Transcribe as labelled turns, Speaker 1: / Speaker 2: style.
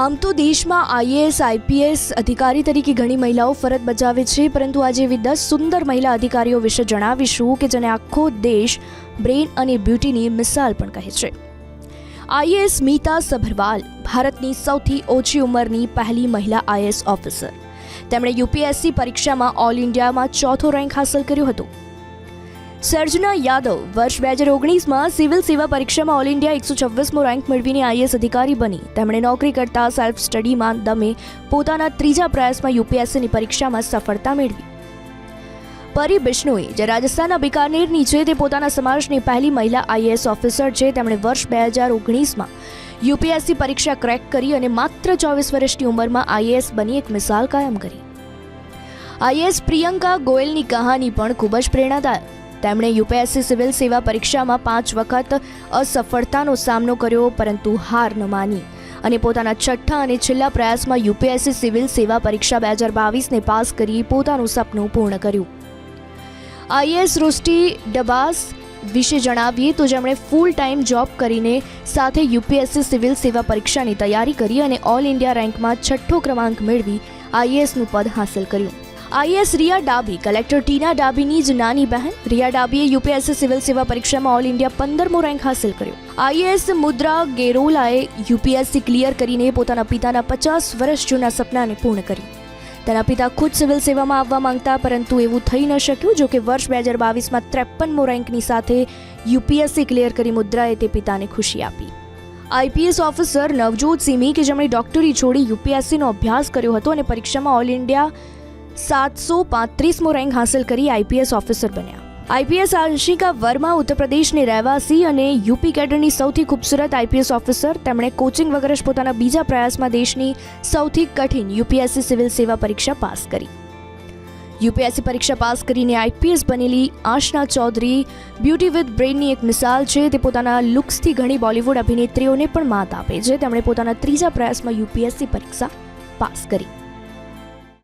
Speaker 1: આમ તો દેશમાં આઈએએસ આઈપીએસ અધિકારી તરીકે ઘણી મહિલાઓ ફરજ બજાવે છે, પરંતુ આજે એવી 10 સુંદર મહિલા અધિકારીઓ વિશે જણાવીશું કે જેને આખો દેશ બ્રેન અને બ્યુટીની મિસાલ પણ કહે છે. આઈએએસ મીતા સભરવાલ ભારતની સૌથી ઓછી ઉંમરની પહેલી મહિલા આઈએએસ ઓફિસર. તેમણે યુપીએસસી પરીક્ષામાં ઓલ ઇન્ડિયામાં 4થો રેન્ક હાંસલ કર્યો હતો. સર્જના યાદવ વર્ષ 2019માં સિવિલ સેવા પરીક્ષામાં ઓલ ઇન્ડિયા 126મો રેન્ક મેળવીને આઈએએસ અધિકારી બની. તેમણે નોકરી કરતા સેલ્ફ સ્ટડીમાં દમે પોતાના 3જા પ્રયાસમાં યુપીએસસીની પરીક્ષામાં સફળતા મેળવી. પરી બિશ્નોઈ જે રાજસ્થાનના બિકાનેરની છે, તે પોતાના સમાજની પહેલી મહિલા આઈએએસ ઓફિસર છે. તેમણે વર્ષ 2019માં યુપીએસસી પરીક્ષા ક્રેક કરી અને માત્ર 24 વર્ષની ઉંમરમાં આઈએએસ બની એક મિસાલ કાયમ કરી. આઈએએસ પ્રિયંકા ગોયલની કહાની પણ ખૂબ જ પ્રેરણાદાયક. તેમણે યુપીએસસી સિવિલ સેવા પરીક્ષામાં 5 વખત અસફળતાનો સામનો કર્યો, પરંતુ હાર ન માની અને પોતાના 6ઠ્ઠા અને છેલ્લા પ્રયાસમાં યુપીએસસી સિવિલ સેવા પરીક્ષા 2022ને પાસ કરી પોતાનું સપનું પૂર્ણ કર્યું. આઈએએસ રોસ્ટી ડબાસ વિશે જણાવીએ તો જેમણે ફૂલ ટાઈમ જોબ કરીને સાથે યુપીએસસી સિવિલ સેવા પરીક્ષાની તૈયારી કરી અને ઓલ ઇન્ડિયા રેન્કમાં 6ઠ્ઠો ક્રમાંક મેળવી આઈએએસનું પદ હાંસલ કર્યું. આઈએએસ રિયા ડાબી કલેક્ટર ટીના ડાબીની જ નાની બહેન. રિયા ડાબીએ યુપીએસસી સિવિલ સેવા પરીક્ષામાં ઓલ ઇન્ડિયા 15મો રેન્ક હાંસલ કર્યો. આઈએએસ મુદ્રા ગેરોલાએ યુપીએસસી ક્લિયર કરીને પોતાના પિતાના 50 વર્ષ જૂના સપનાને પૂર્ણ કર્યું. તેના પિતા ખુદ સિવિલ સેવામાં આવવા માંગતા, પરંતુ એવું થઈ ન શક્યું. જોકે વર્ષ 2022માં 53મો રેન્કની સાથે યુપીએસસી ક્લિયર કરી મુદ્રાએ તે પિતાને ખુશી આપી. આઈપીએસ ઓફિસર નવજોત સિમી કે જેમણે ડોક્ટરી છોડી યુપીએસસીનો અભ્યાસ કર્યો હતો અને પરીક્ષામાં ઓલ ઇન્ડિયા 735મો રેન્ક હાંસલ કરી આઈપીએસ ઓફિસર બન્યા. આઈપીએસ આંશિકા વર્મા ઉત્તર પ્રદેશની રહેવાસી અને યુપી કેડરની સૌથી ખૂબસૂરત આઈપીએસ ઓફિસર. તેમણે કોચિંગ વગર જ પોતાના 2જા પ્રયાસમાં દેશની સૌથી કઠિન યુપીએસસી સિવિલ સેવા પરીક્ષા પાસ કરી. યુપીએસસી પરીક્ષા પાસ કરીને આઈપીએસ બનેલી આશના ચૌધરી બ્યુટી વિથ બ્રેનની એક મિસાલ છે. તે પોતાના લુક્સથી ઘણી બોલિવૂડ અભિનેત્રીઓને પણ માત આપે છે. તેમણે પોતાના 3જા પ્રયાસમાં યુપીએસસી પરીક્ષા પાસ કરી.